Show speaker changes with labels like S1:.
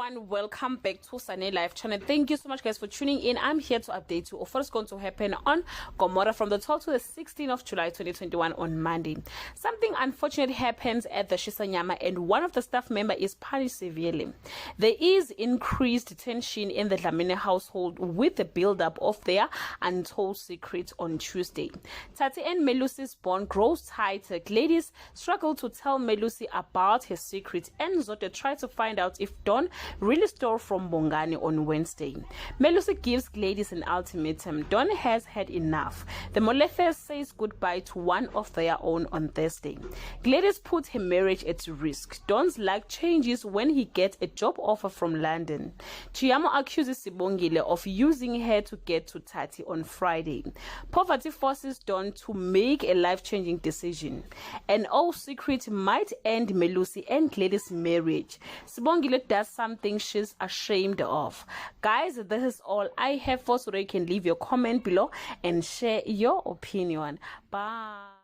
S1: everyone, welcome back to Sane Live channel. Thank you so much guys for tuning in. I'm here to update you of what's going to happen on Gomora from the 12th to the 16th of July 2021 on Monday. Something unfortunate happens at the Shisanyama and one of the staff members is punished severely. There is increased tension in the Dlamini household with the build-up of their untold secrets on Tuesday. Tati and Melusi's bond grows tighter. Ladies struggle to tell Melusi about his secret and Zote try to find out if Don really stole from Bongani on Wednesday. Melusi gives Gladys an ultimatum. Don has had enough. The Molefe says goodbye to one of their own on Thursday. Gladys puts her marriage at risk. Don's luck changes when he gets a job offer from London. Chiamo accuses Sibongile of using her to get to Tati on Friday. Poverty forces Don to make a life-changing decision. An old secret might end Melusi and Gladys' marriage. Sibongile does something she's ashamed of. Guys, this is all I have for today. You can leave your comment below and share your opinion. Bye.